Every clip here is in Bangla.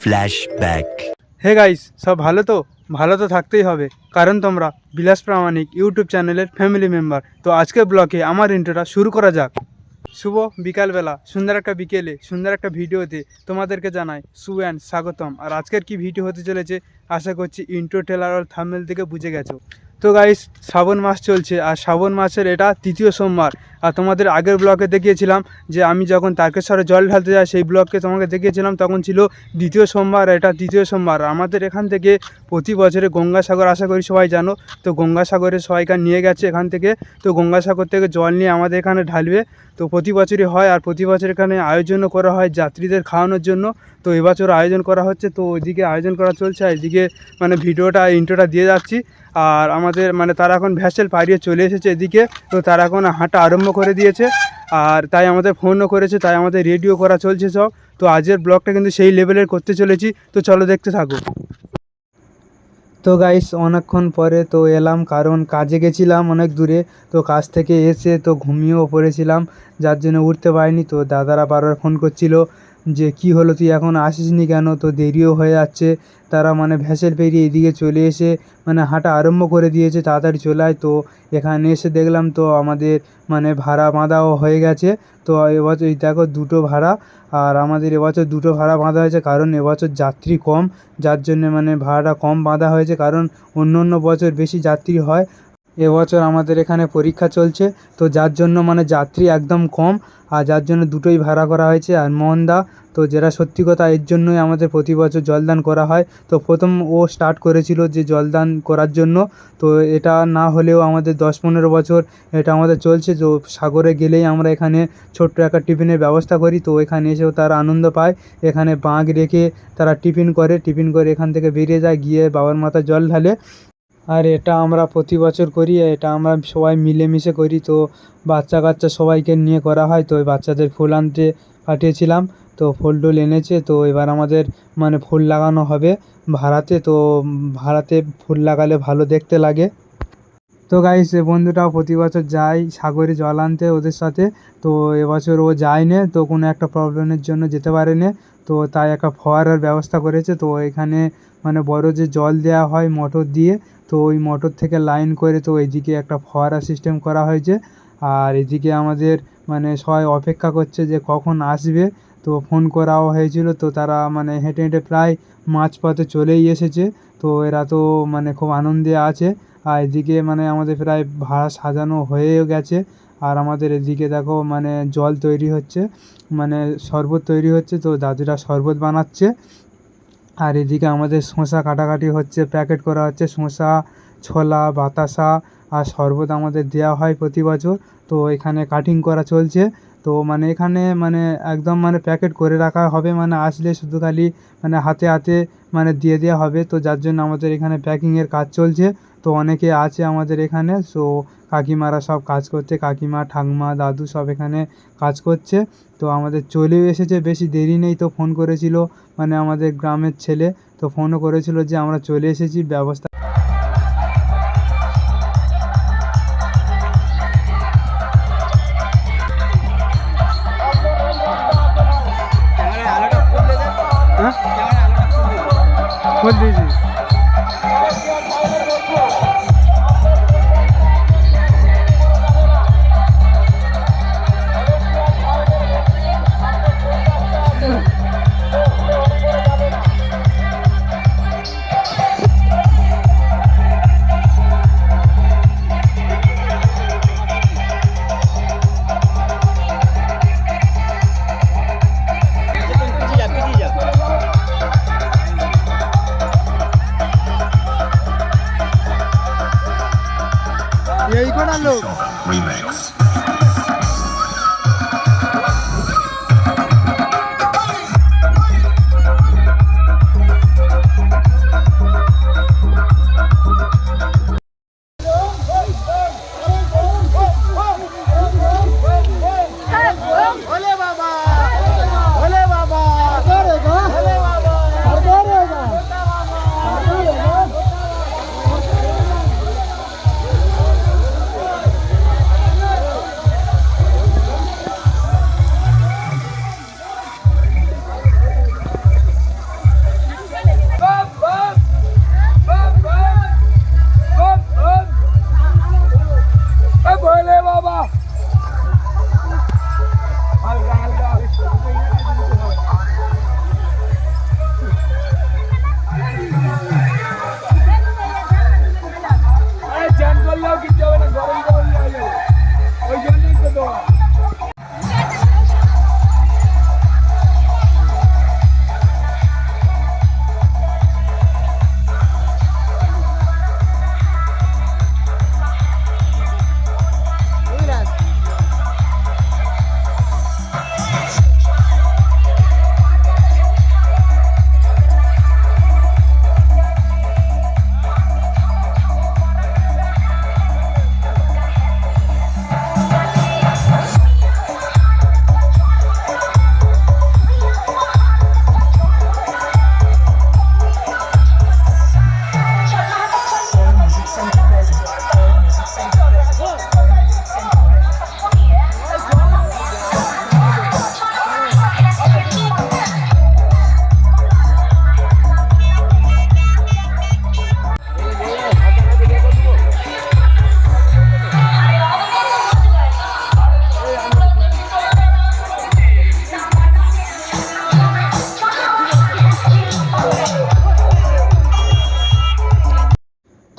ফ্ল্যাশব্যাক। হে গাইস, সব ভালো তো? ভালো তো থাকতেই হবে, কারণ তোমরা বিলাস প্রামাণিক ইউটিউব চ্যানেলের ফ্যামিলি মেম্বার। তো আজকের ব্লগে আমার ইন্ট্রোটা শুরু করা যাক। শুভ বিকালবেলা, সুন্দর একটা বিকেলে, সুন্দর একটা ভিডিওতে তোমাদেরকে জানাই শুভ অ্যান্ড স্বাগতম। আর আজকের কি ভিডিও হতে চলেছে আশা করছি ইন্ট্রো ট্রেলার আর থাম্বনেল থেকে বুঝে গেছো। তো গাইস, শ্রাবণ মাস চলছে আর শ্রাবণ মাসের এটা তৃতীয় সোমবার। আর তোমাদের আগের ব্লগে দেখিয়েছিলাম যে আমি যখন তারকেশ্বরে জল ঢালতে যাই, সেই ব্লগকে তোমাকে দেখিয়েছিলাম, তখন ছিল দ্বিতীয় সোমবার, এটা তৃতীয় সোমবার। আমাদের এখান থেকে প্রতি বছরে গঙ্গাসাগর, আশা করি সবাই জানো, তো গঙ্গাসাগরে সবাইকে নিয়ে গেছে এখান থেকে। তো গঙ্গাসাগর থেকে জল নিয়ে আমাদের এখানে ঢালবে। তো প্রতি বছরই হয়, আর প্রতি বছর এখানে আয়োজনও করা হয় যাত্রীদের খাওয়ানোর জন্য। তো এবছর আয়োজন করা হচ্ছে, তো ওইদিকে আয়োজন করা চলছে, আর এদিকে মানে ভিডিওটা ইন্ট্রোটা দিয়ে যাচ্ছি। আর আমাদের মানে তারা এখন ভ্যাসেল পাড়িয়ে চলে এসেছে এদিকে, তো তারা এখন হাঁটা আরম্ভ করে দিয়েছে। আর তাই আমাদের ফোনও করেছে, তাই আমাদের রেডিও করা চলছে সব। তো আজকের ব্লগটা কিন্তু সেই লেভেলের করতে চলেছি, তো চলো দেখতে থাকো। তো গাইস, অনেকক্ষণ পরে তো এলাম, কারণ কাজে গেছিলাম অনেক দূরে। তো কাজ থেকে এসে তো ঘুমিয়েও পড়েছিলাম, যার জন্য উঠতে পারিনি। তো দাদারা বারবার ফোন করছিল যে কি হলো, তুই এখন আসিসনি কেন, তো দেরিও হয়ে যাচ্ছে। তারা মানে ভ্যাসেল পেরিয়ে এদিকে চলে এসে মানে হাঁটা আরম্ভ করে দিয়েছে, তাড়াতাড়ি চলে আয়। তো এখানে এসে দেখলাম তো আমাদের মানে ভাড়া বাঁধাও হয়ে গেছে। তো এবছর এই দেখো দুটো ভাড়া, আর আমাদের এবছর দুটো ভাড়া বাঁধা হয়েছে, কারণ এবছর যাত্রী কম, যার জন্য মানে ভাড়াটা কম বাঁধা হয়েছে। কারণ অন্য অন্য বছর বেশি যাত্রী হয়, এবছর আমাদের এখানে পরীক্ষা চলছে, তো যার জন্য মানে যাত্রী একদম কম, আর যার জন্য দুটোই ভাড়া করা হয়েছে। আর মোহনদা, তো যেটা সত্যি কথা, এর জন্যই আমাদের প্রতি বছর জলদান করা হয়। তো প্রথম ও স্টার্ট করেছিল যে জলদান করার জন্য, তো এটা না হলেও আমাদের 10-15 বছর এটা আমাদের চলছে। তো সাগরে গেলেই আমরা এখানে ছোট্ট একটা টিফিনের ব্যবস্থা করি, তো এখানে এসেও তারা আনন্দ পায়। এখানে বাঁক রেখে তারা টিফিন করে এখান থেকে বেরিয়ে যায়, গিয়ে বাবার মাথায় জল ঢালে। আর এটা আমরা প্রতি বছর করি, এটা আমরা সবাই মিলেমিশে করি। তো বাচ্চা কাচ্চা সবাইকে নিয়ে করা হয়। তো ওই বাচ্চাদের ফুল আনতে পাঠিয়েছিলাম, তো ফুল টুল এনেছে। তো এবার আমাদের মানে ফুল লাগানো হবে ভাড়াতে, তো ভাড়াতে ফুল লাগালে ভালো দেখতে লাগে। তো গাইস, বন্ধুটাও প্রতি বছর যায় সাগরে জল আনতে ওদের সাথে। তো এবছর ও যায়নি, তো কোনো একটা প্রবলেমের জন্য যেতে পারেনি। তো তাই একটা ফোয়ারার ব্যবস্থা করেছে। তো এখানে মানে বড় যে জল দেওয়া হয় মোটর দিয়ে, তো ওই মোটর থেকে লাইন করে তো এইদিকে একটা ফোয়ারা সিস্টেম করা হয়েছে। আর এদিকে আমাদের মানে সবাই অপেক্ষা করছে যে কখন আসবে। তো ফোন করাও হয়েছিল, তো তারা মানে হেঁটে হেঁটে প্রায় মাঝপথে চলেই এসেছে। তো এরা তো মানে খুব আনন্দে আছে। আর এদিকে মানে আমাদের প্রায় ভাড়া সাজানো হয়েও গেছে। আর আমাদের এদিকে দেখো মানে জল তৈরি হচ্ছে, মানে শরবত তৈরি হচ্ছে, তো দাদুরা শরবত বানাচ্ছে। আর এদিকে আমাদের শসা কাটাকাটি হচ্ছে, প্যাকেট করা হচ্ছে শসা, ছোলা, বাতাসা আর শরবত আমাদের দেওয়া হয় প্রতি বছর। তো এখানে কাটিং করা চলছে। তো মানে এখানে মানে একদম মানে প্যাকেট করে রাখা হবে, মানে আসলে শুধু খালি মানে হাতে হাতে মানে দিয়ে দেওয়া হবে। তো যার জন্য আমাদের এখানে প্যাকিংয়ের কাজ চলছে। তো অনেকে আছে আমাদের এখানে, তো কাকিমারা সব কাজ করছে, কাকিমা, ঠাকুমা, দাদু সব এখানে কাজ করছে। তো আমাদের চলেও এসেছে, বেশি দেরি নেই। তো ফোন করেছিল মানে আমাদের গ্রামের ছেলে, তো ফোনও করেছিল যে আমরা চলে এসেছি, ব্যবস্থা। হ্যাঁ, বল দিয়েছি। এই কোন লোক রিমিক্স।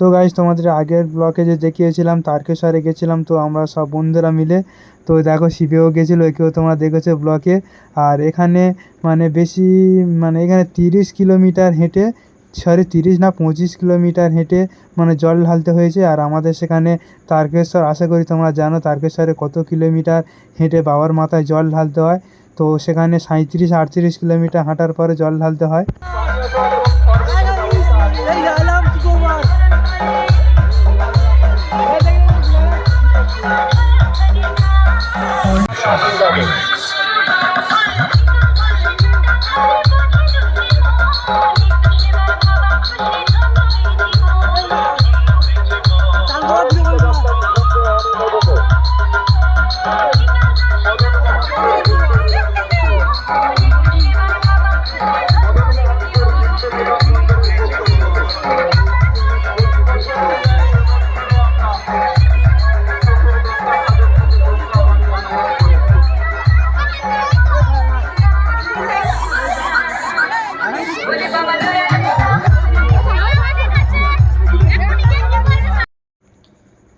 তো গাইস তোমাদের আগের ব্লকে যে দেখিয়েছিলাম তারকেশ্বরে গেছিলাম, তো আমরা সব বন্ধুরা মিলে। তো দেখো শিবেও গেছিলো, একেও তোমরা দেখেছো ব্লকে। আর এখানে মানে বেশি মানে এখানে 30 কিলোমিটার হেঁটে, 30 না 25 কিলোমিটার হেঁটে মানে জল ঢালতে হয়েছে। আর আমাদের সেখানে তারকেশ্বর, আশা করি তোমরা জানো তারকেশ্বরে কত কিলোমিটার হেঁটে বাবার মাথায় জল ঢালতে হয়। তো সেখানে 37-38 কিলোমিটার হাঁটার পরে জল ঢালতে হয়।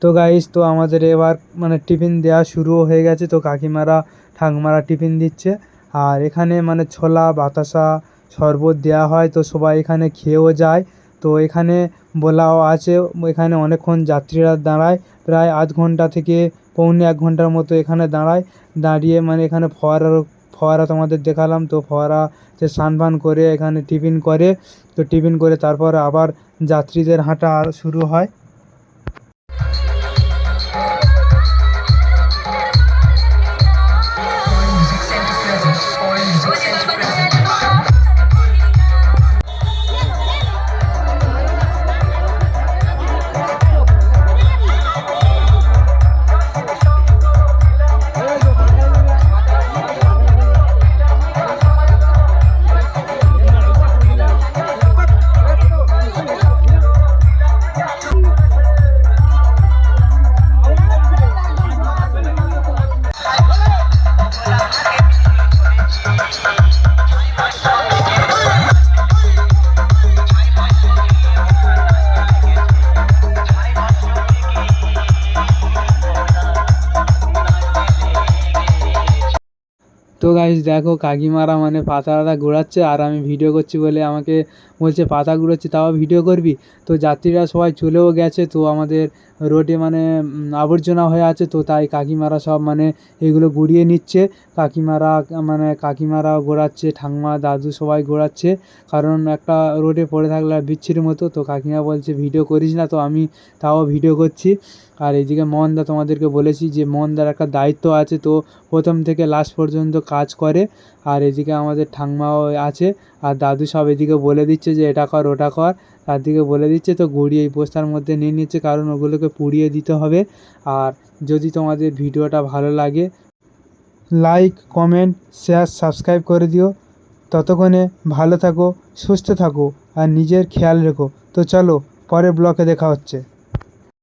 তো গাইস, তো আমাদের এবার মানে টিফিন দেওয়া শুরু হয়ে গেছে। তো কাকিমারা ঠাকুমারা টিফিন দিচ্ছে। আর এখানে মানে ছোলা বাতাসা শরবত দেওয়া হয়, তো সবাই এখানে খেয়েও যায়। তো এখানে বলাও আছে, এখানে অনেকক্ষণ যাত্রীরা দাঁড়ায়, প্রায় আধ ঘন্টা থেকে পৌনে 1 ঘন্টার মতো এখানে দাঁড়িয়ে মানে এখানে ফোয়ারা তোমাদের দেখালাম। তো ফোয়ারাতে স্নান পান করে এখানে টিফিন করে। তো টিফিন করে তারপর আবার যাত্রীদের হাঁটা শুরু হয়। তো গাইস দেখো কাকিমারা মানে পাতাটা ঘোরাচ্ছে, আর আমি ভিডিও করছি বলে আমাকে বলছে পাতা ঘুরোচ্ছি তাও ভিডিও করবি। তো যাত্রীরা সবাই চলেও গেছে, তো আমাদের রোডে মানে আবর্জনা হয়ে আছে, তো তাই কাকিমারা সব মানে এগুলো গুড়িয়ে নিচ্ছে। কাকিমারা ঘোরাচ্ছে, ঠাকুমা দাদু সবাই ঘোরাচ্ছে, কারণ একটা রোডে পড়ে থাকলে বিচ্ছিরি মতো। তো কাকিমা বলছে ভিডিও করিস না, তো আমি তাও ভিডিও করছি। আর এইদিকে মোহনদা, তোমাদেরকে বলেছি যে মোহনদার একটা দায়িত্ব আছে, তো প্রথম থেকে লাস্ট পর্যন্ত কাজ করে। আর এদিকে আমাদের ঠাকুমাও আছে, আর দাদু সব এদিকে বলে দিচ্ছে যে এটা কর ওটা কর, তার দিকে বলে দিচ্ছে। তো গুড়ি এই বস্তার মধ্যে নিয়ে নিচ্ছে, কারণ ওগুলোকে পুড়িয়ে দিতে হবে। আর যদি তোমাদের ভিডিওটা ভালো লাগে, লাইক কমেন্ট শেয়ার সাবস্ক্রাইব করে দিও। ততক্ষণে ভালো থাকো, সুস্থ থাকো, আর নিজের খেয়াল রেখো। তো চলো পরের ব্লকে দেখা হচ্ছে।